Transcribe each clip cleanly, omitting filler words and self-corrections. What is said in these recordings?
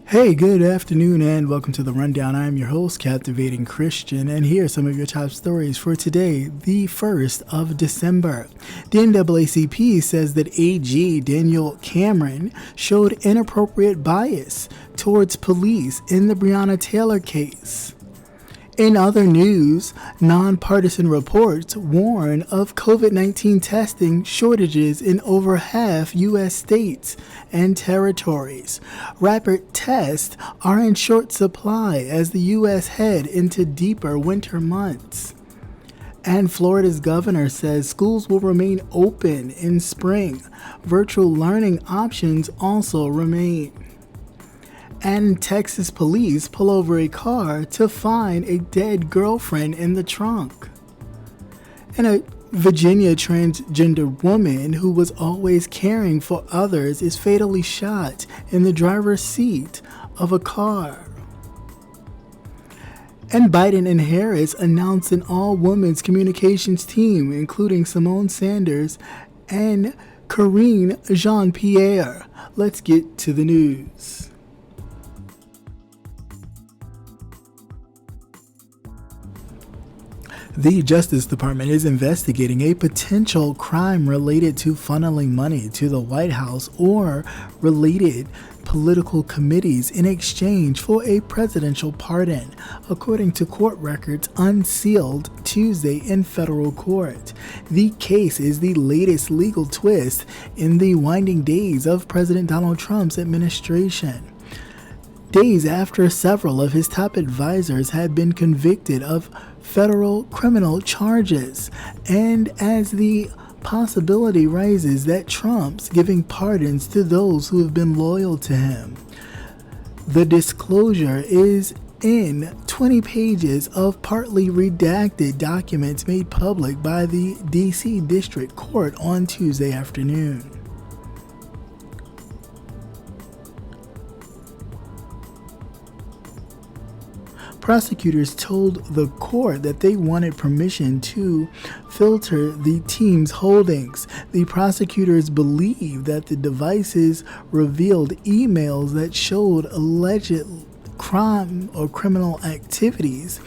Hey, good afternoon and welcome to The Rundown. I am your host, Captivating Christian, and here are some of your top stories for today, the 1st of December. The NAACP says that AG Daniel Cameron showed inappropriate bias towards police in the Breonna Taylor case. In other news, nonpartisan reports warn of COVID-19 testing shortages in over half U.S. states and territories. Rapid tests are in short supply as the U.S. head into deeper winter months. And Florida's governor says schools will remain open in spring. Virtual learning options also remain. And Texas police pull over a car to find a dead girlfriend in the trunk. And a Virginia transgender woman who was always caring for others is fatally shot in the driver's seat of a car. And Biden and Harris announced an all-women's communications team, including Simone Sanders and Karine Jean-Pierre. Let's get to the news. The Justice Department is investigating a potential crime related to funneling money to the White House or related political committees in exchange for a presidential pardon, according to court records unsealed Tuesday in federal court. The case is the latest legal twist in the winding days of President Donald Trump's administration. Days after several of his top advisors had been convicted of federal criminal charges, and as the possibility rises that Trump's giving pardons to those who have been loyal to him. The disclosure is in 20 pages of partly redacted documents made public by the D.C. District Court on Tuesday afternoon. Prosecutors told the court that they wanted permission to filter the team's holdings. The prosecutors believe that the devices revealed emails that showed alleged crime or criminal activities,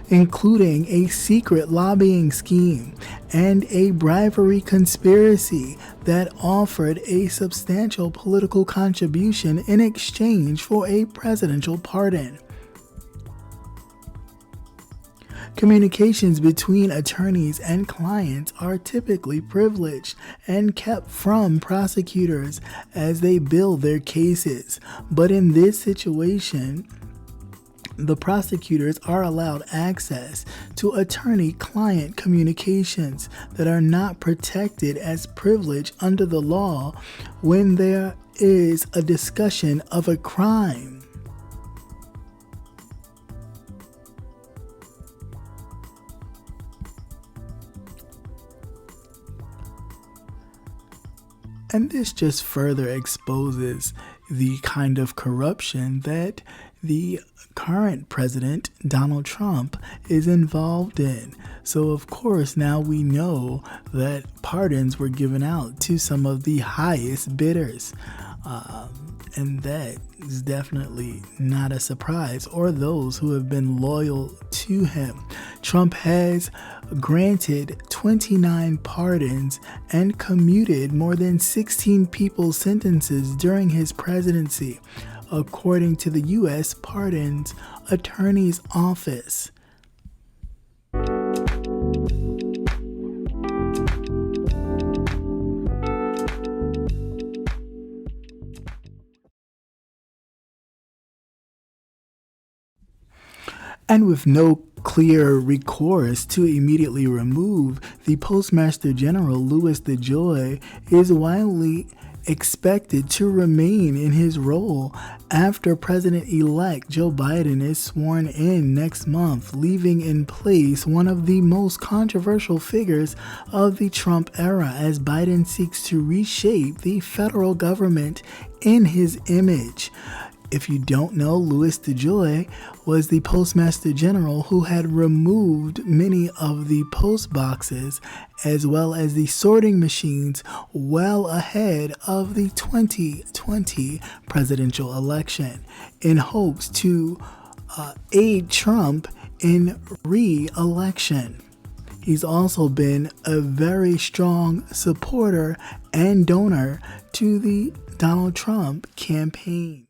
including a secret lobbying scheme and a bribery conspiracy that offered a substantial political contribution in exchange for a presidential pardon. Communications between attorneys and clients are typically privileged and kept from prosecutors as they build their cases. But in this situation, the prosecutors are allowed access to attorney-client communications that are not protected as privilege under the law when there is a discussion of a crime. And this just further exposes the kind of corruption that the current president, Donald Trump, is involved in. So, of course, now we know that pardons were given out to some of the highest bidders. And that is definitely not a surprise, or those who have been loyal to him. Trump has granted 29 pardons and commuted more than 16 people's sentences during his presidency, according to the U.S. Pardons Attorney's Office. And with no clear recourse to immediately remove, the Postmaster General, Louis DeJoy, is widely expected to remain in his role after President-elect Joe Biden is sworn in next month, leaving in place one of the most controversial figures of the Trump era as Biden seeks to reshape the federal government in his image. If you don't know, Louis DeJoy was the Postmaster General who had removed many of the post boxes as well as the sorting machines well ahead of the 2020 presidential election in hopes to aid Trump in re-election. He's also been a very strong supporter and donor to the Donald Trump campaign.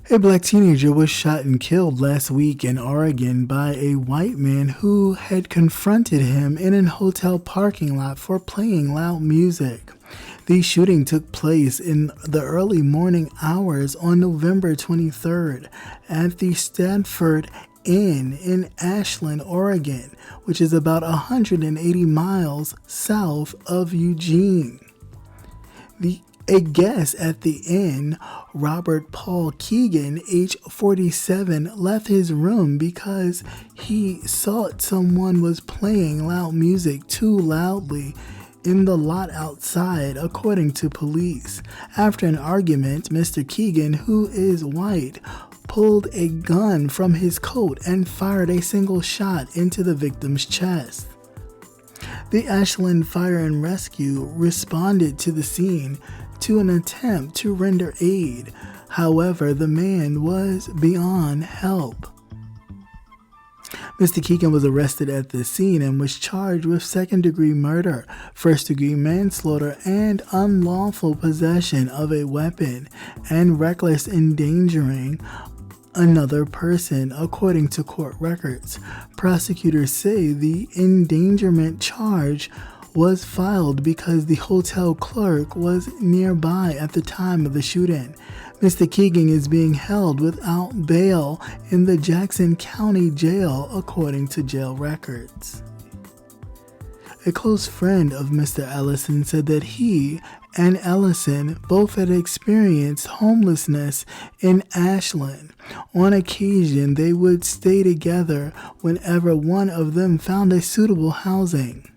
A black teenager was shot and killed last week in Oregon by a white man who had confronted him in a hotel parking lot for playing loud music. The shooting took place in the early morning hours on November 23rd at the Stanford Inn in Ashland, Oregon, which is about 180 miles south of Eugene. A guest at the inn, Robert Paul Keegan, age 47, left his room because he thought someone was playing loud music too loudly in the lot outside, according to police. After an argument, Mr. Keegan, who is white, pulled a gun from his coat and fired a single shot into the victim's chest. The Ashland Fire and Rescue responded to the scene to an attempt to render aid. However, the man was beyond help. Mr. Keegan was arrested at the scene and was charged with second-degree murder, first-degree manslaughter, and unlawful possession of a weapon and reckless endangering another person, according to court records. Prosecutors say the endangerment charge was filed because the hotel clerk was nearby at the time of the shooting. Mr. Keegan is being held without bail in the Jackson County Jail, according to jail records. A close friend of Mr. Ellison said that he and Ellison both had experienced homelessness in Ashland. On occasion, they would stay together whenever one of them found a suitable housing.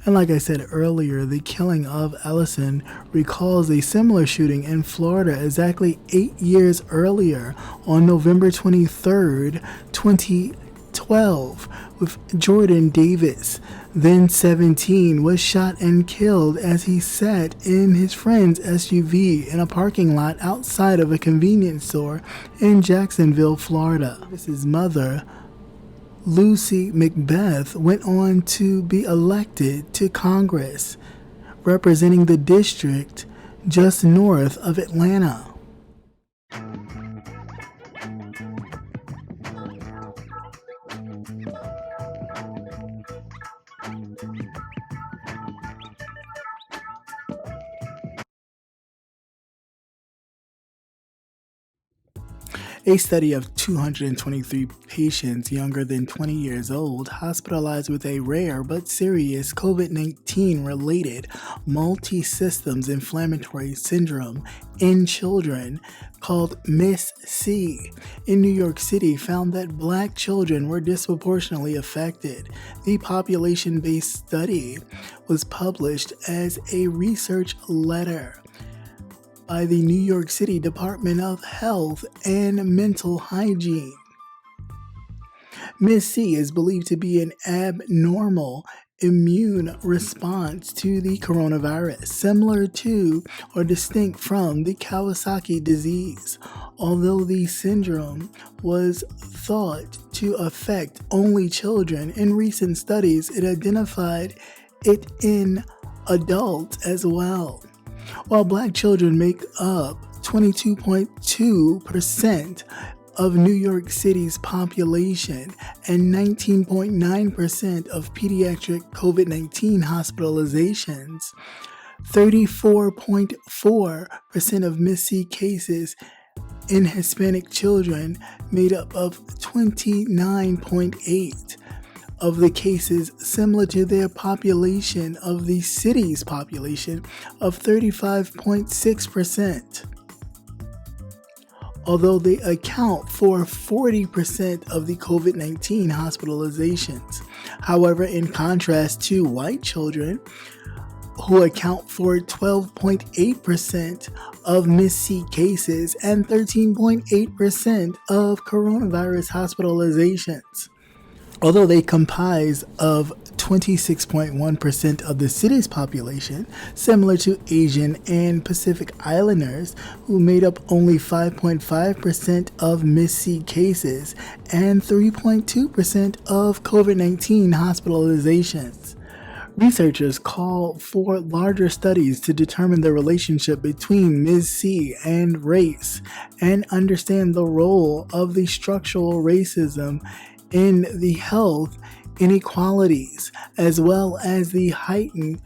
And like I said earlier, the killing of Ellison recalls a similar shooting in Florida exactly 8 years earlier on November 23rd, 2012, with Jordan Davis, then 17, was shot and killed as he sat in his friend's SUV in a parking lot outside of a convenience store in Jacksonville, Florida. Davis's mother, Lucy Macbeth, went on to be elected to Congress, representing the district just north of Atlanta. A study of 223 patients younger than 20 years old hospitalized with a rare but serious COVID-19 related multi-systems inflammatory syndrome in children called MIS-C in New York City found that Black children were disproportionately affected. The population-based study was published as a research letter by the New York City Department of Health and Mental Hygiene. MIS-C is believed to be an abnormal immune response to the coronavirus, similar to or distinct from the Kawasaki disease. Although the syndrome was thought to affect only children, in recent studies it identified it in adults as well. While Black children make up 22.2% of New York City's population and 19.9% of pediatric COVID-19 hospitalizations, 34.4% of MIS-C cases in Hispanic children made up of 29.8% of the cases, similar to their population of the city's population of 35.6%. Although they account for 40% of the COVID-19 hospitalizations. However, in contrast to white children, who account for 12.8% of Miss-C cases and 13.8% of coronavirus hospitalizations. Although they comprise of 26.1% of the city's population, similar to Asian and Pacific Islanders, who made up only 5.5% of Miss-C cases and 3.2% of COVID-19 hospitalizations. Researchers call for larger studies to determine the relationship between Miss-C and race and understand the role of the structural racism in the health inequalities, as well as the heightened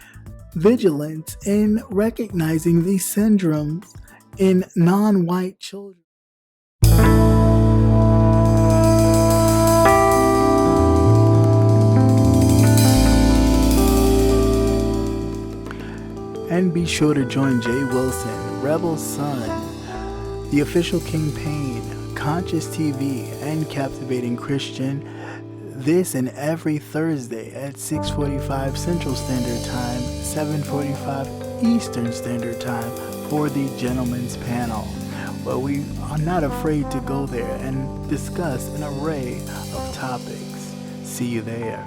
vigilance in recognizing these syndromes in non-white children. And be sure to join Jay Wilson, Rebel Son, The Official Campaign, Conscious TV, and Captivating Christian this and every Thursday at 6:45 Central Standard Time, 7:45 Eastern Standard Time for the Gentleman's Panel, where we are not afraid to go there and discuss an array of topics. See you there.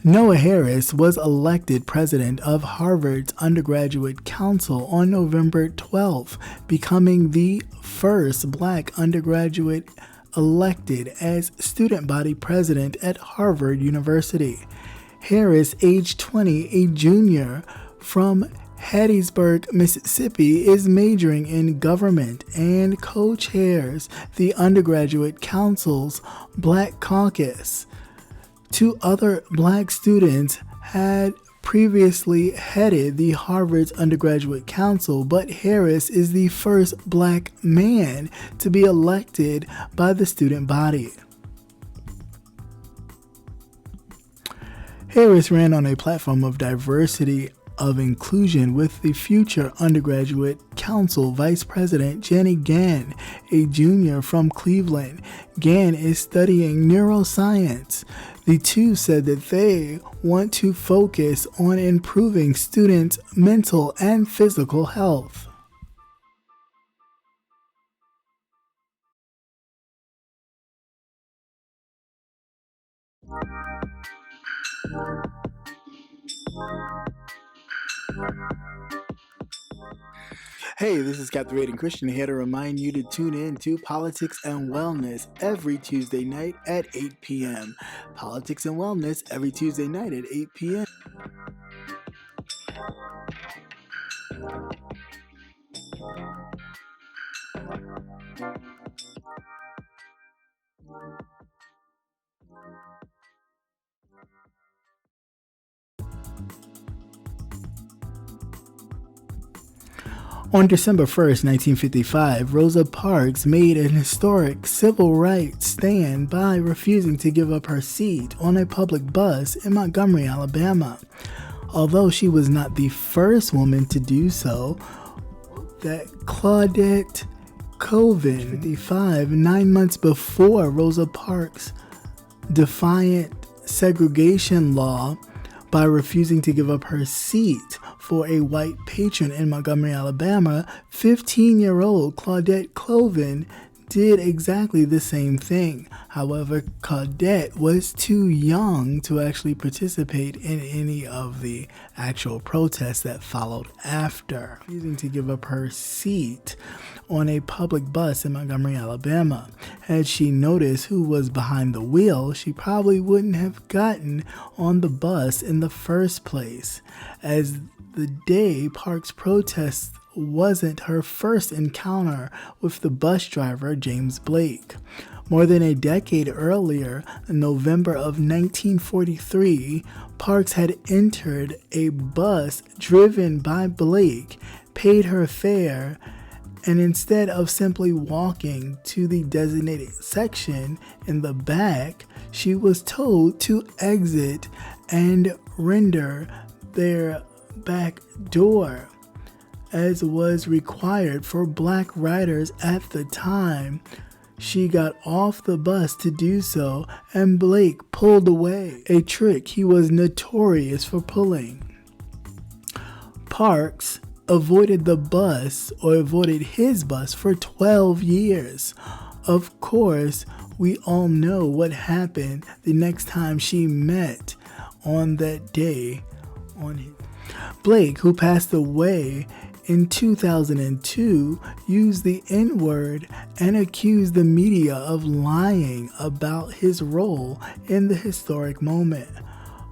Noah Harris was elected president of Harvard's Undergraduate Council on November 12th, becoming the first black undergraduate elected as student body president at Harvard University. Harris, age 20, a junior from Hattiesburg, Mississippi, is majoring in government and co-chairs the Undergraduate Council's Black Caucus. Two other black students had previously headed the Harvard's Undergraduate Council, but Harris is the first black man to be elected by the student body. Harris ran on a platform of diversity of inclusion with the future Undergraduate Council Vice President Jenny Gann, a junior from Cleveland. Gann is studying neuroscience. The two said that they want to focus on improving students' mental and physical health. Hey, this is Captivating Christian here to remind you to tune in to Politics and Wellness every Tuesday night at 8 p.m. Politics and Wellness every Tuesday night at 8 p.m. On December 1st, 1955, Rosa Parks made an historic civil rights stand by refusing to give up her seat on a public bus in Montgomery, Alabama. Although she was not the first woman to do so, that Claudette Colvin, 55, 9 months before Rosa Parks' defiant segregation law by refusing to give up her seat for a white patron in Montgomery, Alabama, 15-year-old Claudette Colvin did exactly the same thing. However, Claudette was too young to actually participate in any of the actual protests that followed after, refusing to give up her seat on a public bus in Montgomery, Alabama. Had she noticed who was behind the wheel, she probably wouldn't have gotten on the bus in the first place. As the day Parks' protest wasn't her first encounter with the bus driver, James Blake. More than a decade earlier, in November of 1943, Parks had entered a bus driven by Blake, paid her fare, and instead of simply walking to the designated section in the back, she was told to exit and render their back door, as was required for black riders at the time. She got off the bus to do so, and Blake pulled away, a trick he was notorious for pulling. Parks avoided his bus for 12 years. Of course, we all know what happened the next time she met on that day. Blake, who passed away in 2002, used the N-word and accused the media of lying about his role in the historic moment.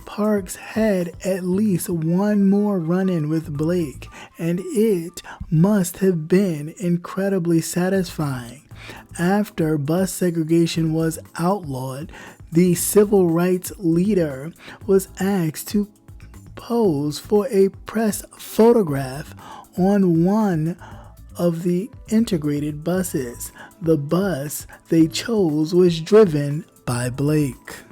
Parks had at least one more run-in with Blake, and it must have been incredibly satisfying. After bus segregation was outlawed, the civil rights leader was asked to pose for a press photograph on one of the integrated buses. The bus they chose was driven by Blake.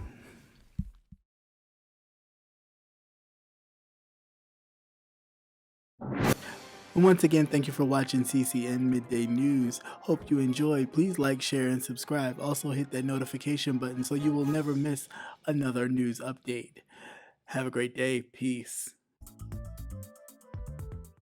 Once again, thank you for watching CCN Midday News. Hope you enjoyed. Please like, share, and subscribe. Also hit that notification button so you will never miss another news update. Have a great day. Peace.